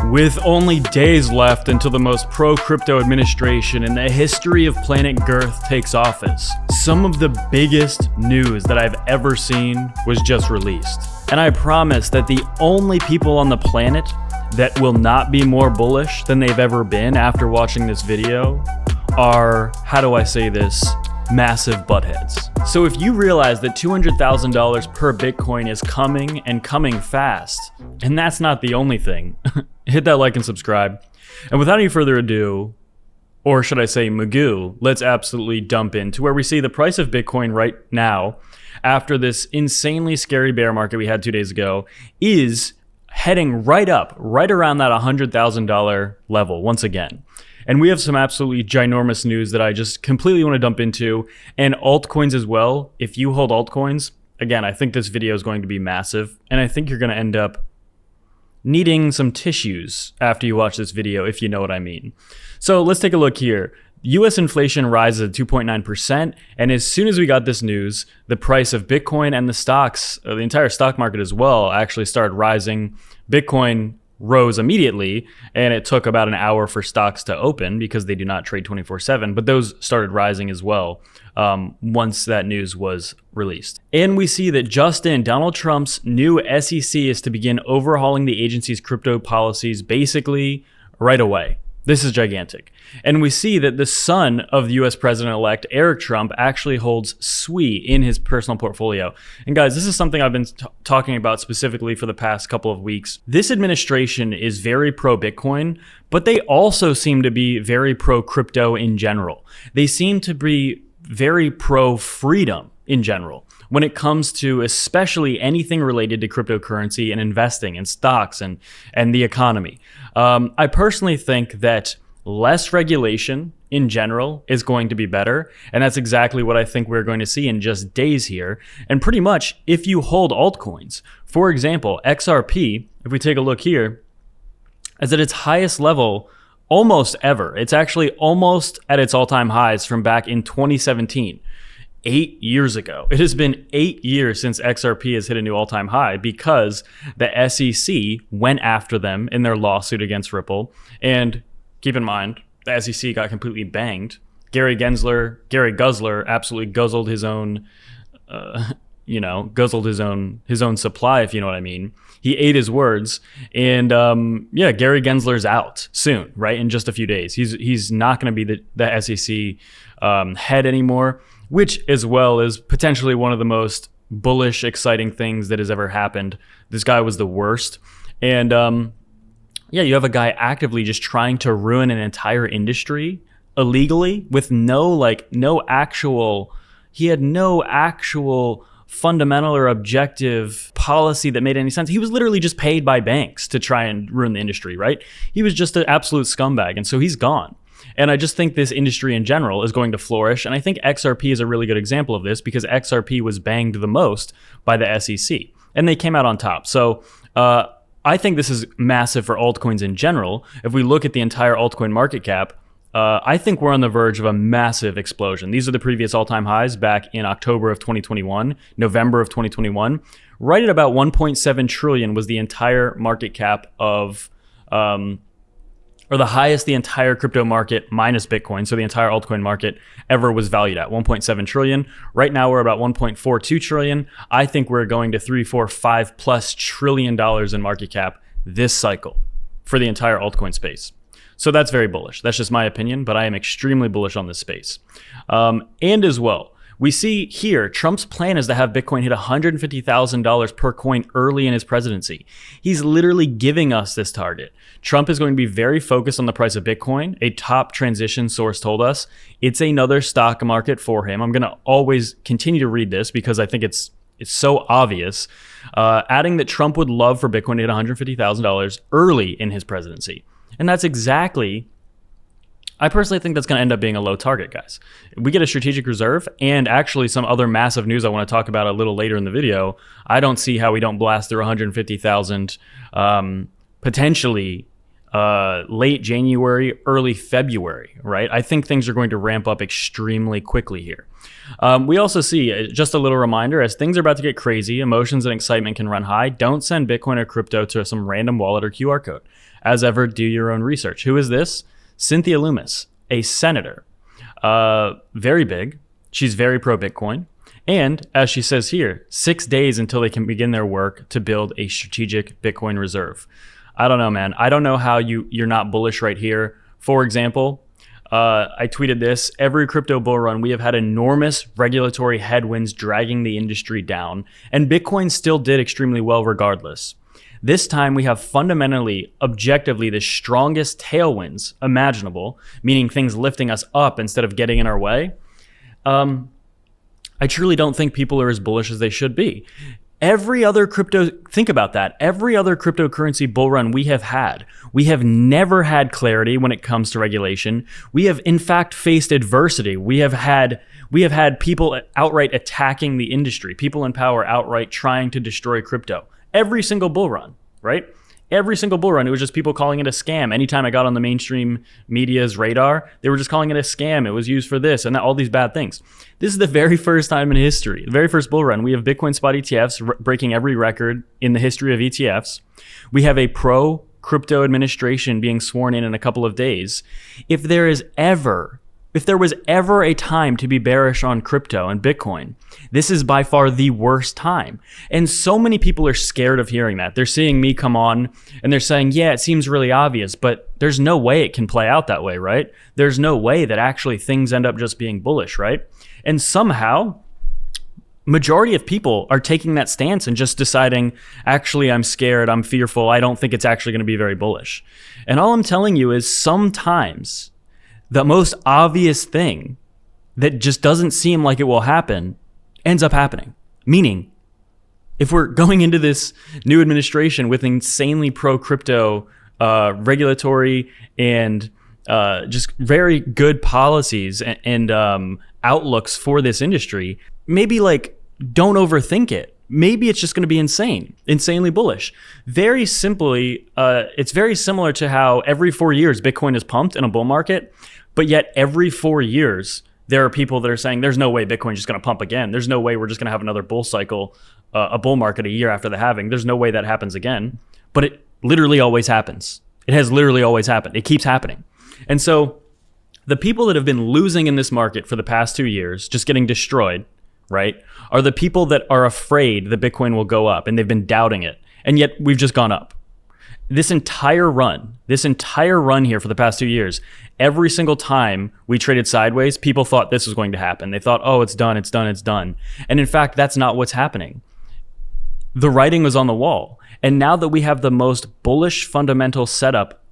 With only days left until the most pro-crypto administration in the history of planet Girth takes office, some of the biggest news that I've ever seen was just released. And I promise that the only people on the planet that will not be more bullish than they've ever been after watching this video are, how do I say this, massive buttheads. So if you realize that $200,000 per Bitcoin is coming and coming fast, and that's not the only thing, hit that like and subscribe. And without any further ado, or should I say Magoo, let's absolutely dump into where we see the price of Bitcoin right now, after this insanely scary bear market we had 2 days ago, is heading right up, right around that $100,000 level once again. And we have some absolutely ginormous news that I just completely want to dump into, and altcoins as well. If you hold altcoins, again, I think this video is going to be massive, and I think you're going to end up needing some tissues after you watch this video, if you know what I mean. So let's take a look here. US inflation rises at 2.9%, and as soon as we got this news, the price of Bitcoin and the stocks, the entire stock market as well, actually started rising. Bitcoin rose immediately, and it took about an hour for stocks to open because they do not trade 24/7, but those started rising as well once that news was released. And we see that just in, Donald Trump's new SEC is to begin overhauling the agency's crypto policies basically right away. This is gigantic. And we see that the son of the US president-elect, Eric Trump, actually holds SWI in his personal portfolio. And guys, this is something I've been talking about specifically for the past couple of weeks. This administration is very pro-Bitcoin, but they also seem to be very pro-crypto in general. They seem to be very pro-freedom in general when it comes to especially anything related to cryptocurrency and investing in stocks and the economy. I personally think that less regulation in general is going to be better, and that's exactly what I think we're going to see in just days here. And pretty much, if you hold altcoins, for example, XRP, if we take a look here, is at its highest level almost ever. It's actually almost at its all-time highs from back in 2017. 8 years ago. It has been 8 years since XRP has hit a new all-time high because the SEC went after them in their lawsuit against Ripple. And keep in mind, the SEC got completely banged. Gary Gensler absolutely guzzled his own, guzzled his own supply, if you know what I mean. He ate his words, and Gary Gensler's out soon, right? In just a few days. He's not going to be the SEC head anymore, which as well is potentially one of the most bullish, exciting things that has ever happened. This guy was the worst. And you have a guy actively just trying to ruin an entire industry illegally with no actual fundamental or objective policy that made any sense. He was literally just paid by banks to try and ruin the industry, right? He was just an absolute scumbag, and so he's gone. And I just think this industry in general is going to flourish. And I think XRP is a really good example of this because XRP was banged the most by the SEC and they came out on top. So I think this is massive for altcoins in general. If we look at the entire altcoin market cap, I think we're on the verge of a massive explosion. These are the previous all-time highs back in October of 2021, November of 2021. Right at about 1.7 trillion was the entire market cap of or the highest the entire crypto market minus Bitcoin, so the entire altcoin market ever was valued at, 1.7 trillion. Right now we're about 1.42 trillion. I think we're going to 3, 4, 5 plus trillion dollars in market cap this cycle for the entire altcoin space. So that's very bullish. That's just my opinion, but I am extremely bullish on this space. And as well, we see here, Trump's plan is to have Bitcoin hit $150,000 per coin early in his presidency. He's literally giving us this target. Trump is going to be very focused on the price of Bitcoin. A top transition source told us it's another stock market for him. I'm going to always continue to read this because I think it's so obvious. Adding that Trump would love for Bitcoin to hit $150,000 early in his presidency. And that's exactly, I personally think that's going to end up being a low target, guys. We get a strategic reserve and actually some other massive news I want to talk about a little later in the video. I don't see how we don't blast through 150,000 potentially late January, early February, right? I think things are going to ramp up extremely quickly here. We also see, just a little reminder, as things are about to get crazy, emotions and excitement can run high. Don't send Bitcoin or crypto to some random wallet or QR code. As ever, do your own research. Who is this? Cynthia Loomis, a senator. Very big. She's very pro-Bitcoin. And as she says here, 6 days until they can begin their work to build a strategic Bitcoin reserve. I don't know, man. I don't know how you're not bullish right here. For example, I tweeted this: every crypto bull run, we have had enormous regulatory headwinds dragging the industry down, and Bitcoin still did extremely well regardless. This time we have fundamentally, objectively, the strongest tailwinds imaginable, meaning things lifting us up instead of getting in our way. I truly don't think people are as bullish as they should be. Every other crypto, think about that. Every other cryptocurrency bull run we have had, we have never had clarity when it comes to regulation. We have in fact faced adversity. We have had people outright attacking the industry, people in power outright trying to destroy crypto. Every single bull run, right? Every single bull run, it was just people calling it a scam. Anytime I got on the mainstream media's radar, they were just calling it a scam. It was used for this and that, all these bad things. This is the very first time in history, the very first bull run, we have Bitcoin spot ETFs breaking every record in the history of ETFs. We have a pro-crypto administration being sworn in a couple of days. If there was ever a time to be bearish on crypto and Bitcoin, this is by far the worst time. And so many people are scared of hearing that. They're seeing me come on and they're saying, yeah, it seems really obvious, but there's no way it can play out that way, right? There's no way that actually things end up just being bullish, right? And somehow, majority of people are taking that stance and just deciding, actually, I'm scared, I'm fearful, I don't think it's actually going to be very bullish. And all I'm telling you is sometimes the most obvious thing that just doesn't seem like it will happen ends up happening. Meaning, if we're going into this new administration with insanely pro-crypto regulatory and just very good policies and outlooks for this industry, maybe like don't overthink it. Maybe it's just going to be insanely bullish. Very simply, it's very similar to how every 4 years Bitcoin is pumped in a bull market, but yet every 4 years there are people that are saying there's no way Bitcoin's just going to pump again. There's no way we're just going to have another bull cycle, a bull market a year after the halving. There's no way that happens again. But it literally always happens. It has literally always happened. It keeps happening. And so the people that have been losing in this market for the past 2 years, just getting destroyed, right, are the people that are afraid that Bitcoin will go up, and they've been doubting it. And yet we've just gone up. This entire run here for the past 2 years, every single time we traded sideways, people thought this was going to happen. They thought, oh, it's done. And in fact, that's not what's happening. The writing was on the wall. And now that we have the most bullish fundamental setup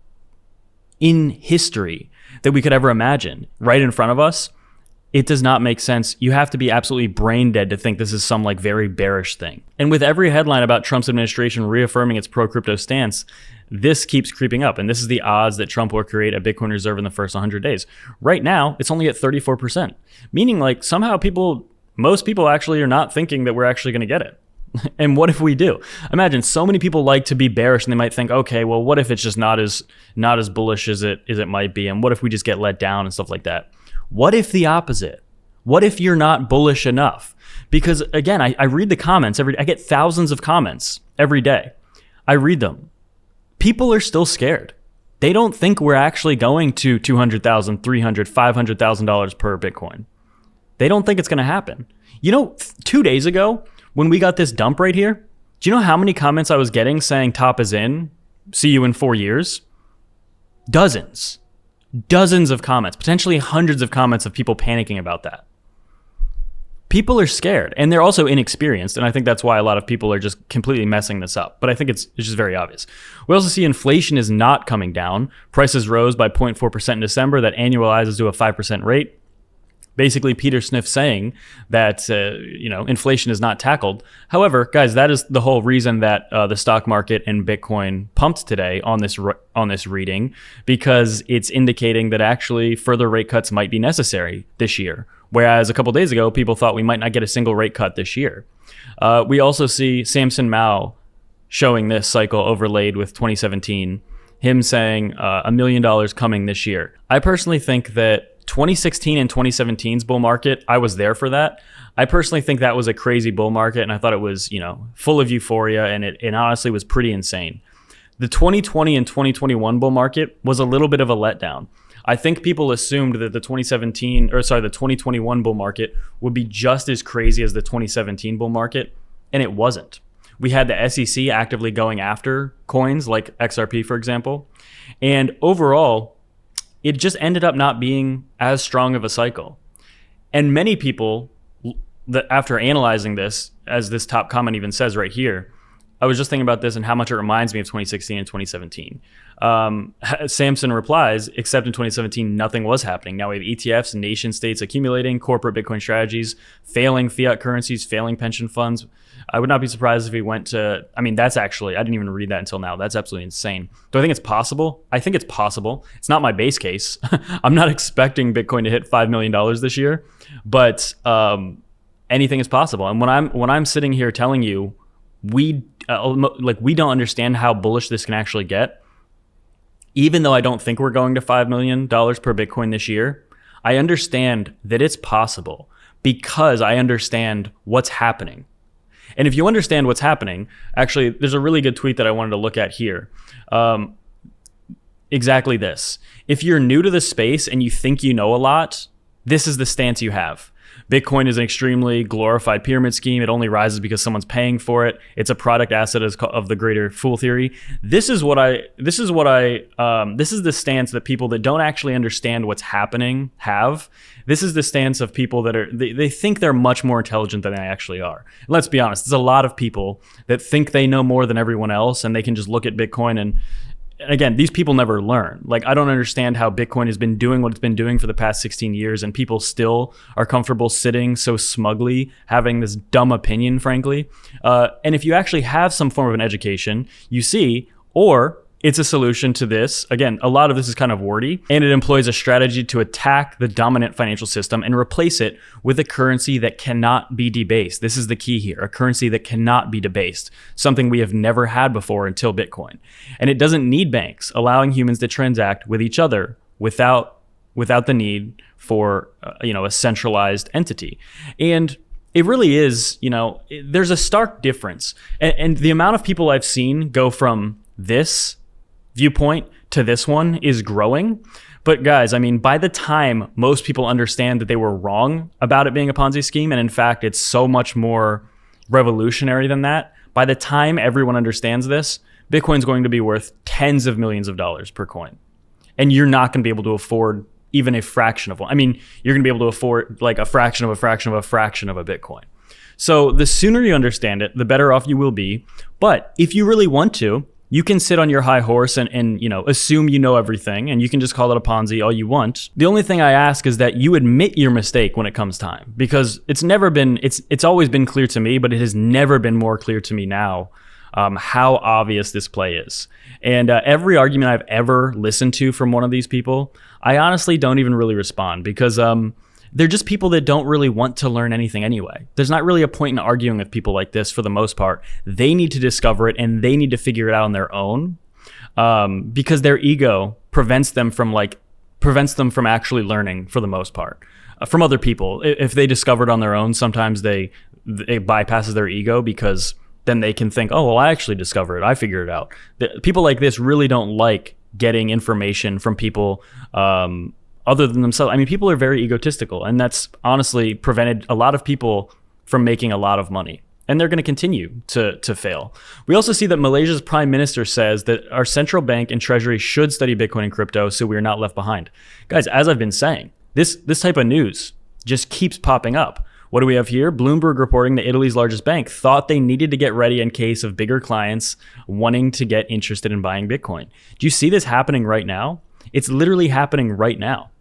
in history that we could ever imagine right in front of us, it does not make sense. You have to be absolutely brain dead to think this is some like very bearish thing. And with every headline about Trump's administration reaffirming its pro-crypto stance, this keeps creeping up. And this is the odds that Trump will create a Bitcoin reserve in the first 100 days. Right now, it's only at 34%, meaning like somehow most people actually are not thinking that we're actually going to get it. And what if we do? Imagine so many people like to be bearish and they might think, okay, well, what if it's just not as bullish as it might be? And what if we just get let down and stuff like that? What if the opposite? What if you're not bullish enough? Because again, I read the comments I get thousands of comments every day. I read them. People are still scared. They don't think we're actually going to $200,000, $300,000, $500,000 per Bitcoin. They don't think it's going to happen. You know, 2 days ago, when we got this dump right here, do you know how many comments I was getting saying top is in, see you in 4 years? Dozens of comments, potentially hundreds of comments of people panicking about that. People are scared, and they're also inexperienced, and I think that's why a lot of people are just completely messing this up. But I think it's just very obvious. We also see inflation is not coming down. Prices rose by 0.4% in December. That annualizes to a 5% rate. Basically, Peter Sniff saying that inflation is not tackled. However, guys, that is the whole reason that the stock market and Bitcoin pumped today on this reading, because it's indicating that actually further rate cuts might be necessary this year. Whereas a couple days ago, people thought we might not get a single rate cut this year. We also see Samson Mow showing this cycle overlaid with 2017, him saying $1 million coming this year. I personally think that 2016 and 2017's bull market, I was there for that. I personally think that was a crazy bull market, and I thought it was, full of euphoria, and it honestly was pretty insane. The 2020 and 2021 bull market was a little bit of a letdown. I think people assumed that the 2021 bull market would be just as crazy as the 2017 bull market, and it wasn't. We had the SEC actively going after coins like XRP, for example, and overall, it just ended up not being as strong of a cycle. And many people, that after analyzing this, as this top comment even says right here, I was just thinking about this and how much it reminds me of 2016 and 2017. Samson replies, except in 2017, nothing was happening. Now we have ETFs, nation states accumulating, corporate Bitcoin strategies, failing fiat currencies, failing pension funds. I would not be surprised if we went to, I mean, that's actually, I didn't even read that until now. That's absolutely insane. Do I think it's possible? I think it's possible. It's not my base case. I'm not expecting Bitcoin to hit $5 million this year, but anything is possible. And when I'm sitting here telling you, we don't understand how bullish this can actually get, even though I don't think we're going to $5 million per Bitcoin this year, I understand that it's possible because I understand what's happening. And if you understand what's happening, actually, there's a really good tweet that I wanted to look at here. Exactly this. If you're new to the space and you think you know a lot, this is the stance you have. Bitcoin is an extremely glorified pyramid scheme. It only rises because someone's paying for it. It's a product asset of the greater fool theory. This is the stance that people that don't actually understand what's happening have. This is the stance of people that they think they're much more intelligent than they actually are. And let's be honest, there's a lot of people that think they know more than everyone else, and they can just look at Bitcoin and again, these people never learn. Like, I don't understand how Bitcoin has been doing what it's been doing for the past 16 years, and people still are comfortable sitting so smugly, having this dumb opinion, frankly. And if you actually have some form of an education, you see, or it's a solution to this. Again, a lot of this is kind of wordy, and it employs a strategy to attack the dominant financial system and replace it with a currency that cannot be debased. This is the key here, a currency that cannot be debased, something we have never had before until Bitcoin. And it doesn't need banks, allowing humans to transact with each other without the need for a centralized entity. And it really is, there's a stark difference. And the amount of people I've seen go from this viewpoint to this one is growing. But guys, I mean, by the time most people understand that they were wrong about it being a Ponzi scheme, and in fact, it's so much more revolutionary than that, by the time everyone understands this, Bitcoin's going to be worth tens of millions of dollars per coin. And you're not going to be able to afford even a fraction of one. I mean, you're going to be able to afford like a fraction of a fraction of a fraction of a Bitcoin. So the sooner you understand it, the better off you will be. But if you really want to, you can sit on your high horse and assume you know everything, and you can just call it a Ponzi all you want. The only thing I ask is that you admit your mistake when it comes time, because it's always been clear to me, but it has never been more clear to me now how obvious this play is. And every argument I've ever listened to from one of these people, I honestly don't even really respond, because they're just people that don't really want to learn anything anyway. There's not really a point in arguing with people like this for the most part. They need to discover it, and they need to figure it out on their own, because their ego prevents them from actually learning for the most part from other people. If they discover it on their own, sometimes it bypasses their ego, because then they can think, oh, well, I actually discovered it. I figured it out. People like this really don't like getting information from people other than themselves. I mean, people are very egotistical, and that's honestly prevented a lot of people from making a lot of money. And they're going to continue to fail. We also see that Malaysia's prime minister says that our central bank and treasury should study Bitcoin and crypto so we are not left behind. Guys, as I've been saying, this type of news just keeps popping up. What do we have here? Bloomberg reporting that Italy's largest bank thought they needed to get ready in case of bigger clients wanting to get interested in buying Bitcoin. Do you see this happening right now? It's literally happening right now.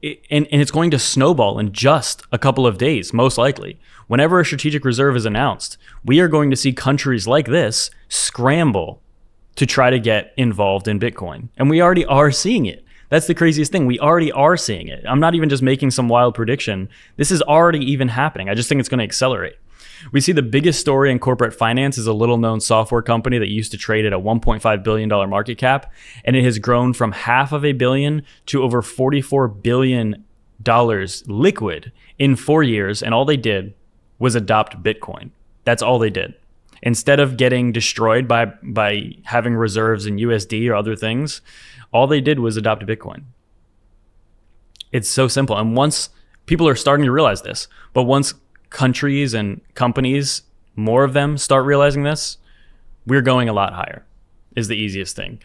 And it's going to snowball in just a couple of days, most likely. Whenever a strategic reserve is announced, we are going to see countries like this scramble to try to get involved in Bitcoin. And we already are seeing it. That's the craziest thing. We already are seeing it. I'm not even just making some wild prediction. This is already even happening. I just think it's going to accelerate. We see the biggest story in corporate finance is a little-known software company that used to trade at a $1.5 billion market cap, and it has grown from $500 million to over $44 billion liquid in 4 years, and all they did was adopt Bitcoin. That's all they did. Instead of getting destroyed by having reserves in USD or other things, all they did was adopt Bitcoin. It's so simple. And once people are starting to realize this, but once countries and companies, more of them start realizing this, we're going a lot higher is the easiest thing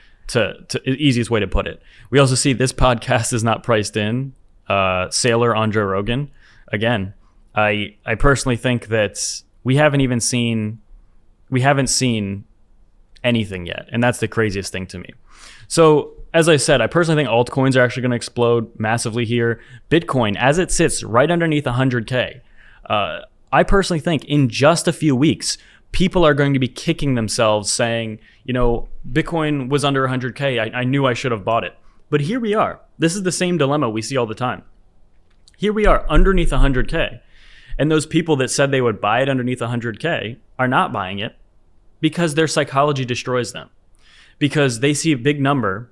easiest way to put it. We also see this podcast is not priced in. Sailor on Joe Rogan. Again, I personally think that we haven't seen anything yet. And that's the craziest thing to me. So as I said, I personally think altcoins are actually going to explode massively here. Bitcoin, as it sits right underneath 100K, I personally think in just a few weeks, people are going to be kicking themselves saying, Bitcoin was under 100K. I knew I should have bought it. But here we are. This is the same dilemma we see all the time. Here we are underneath 100K. And those people that said they would buy it underneath 100K are not buying it because their psychology destroys them. Because they see a big number,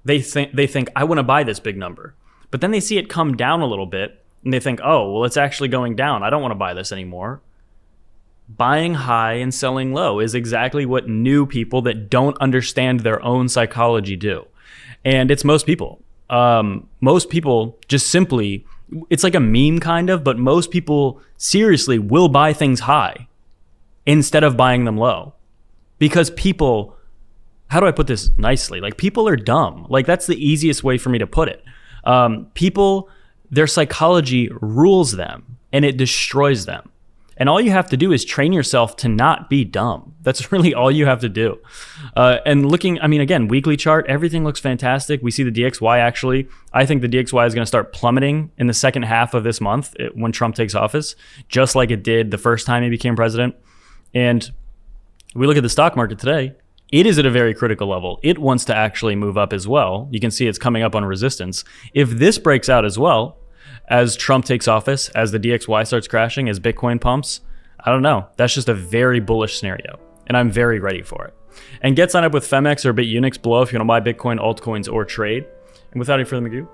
they think I want to buy this big number. But then they see it come down a little bit and they think, oh, well, it's actually going down. I don't want to buy this anymore. Buying high and selling low is exactly what new people that don't understand their own psychology do. And it's most people. Most people just simply, it's like a meme kind of, but most people seriously will buy things high instead of buying them low. Because people, how do I put this nicely? Like, people are dumb. Like, that's the easiest way for me to put it. People, their psychology rules them and it destroys them. And all you have to do is train yourself to not be dumb. That's really all you have to do. And looking, again, weekly chart, everything looks fantastic. We see the DXY actually. I think the DXY is going to start plummeting in the second half of this month when Trump takes office, just like it did the first time he became president. And we look at the stock market today. It is at a very critical level. It wants to actually move up as well. You can see it's coming up on resistance. If this breaks out as well, as Trump takes office, as the DXY starts crashing, as Bitcoin pumps, I don't know. That's just a very bullish scenario, and I'm very ready for it. And get signed up with Femex or BITUNIX below if you want to buy Bitcoin, altcoins, or trade. And without any further ado,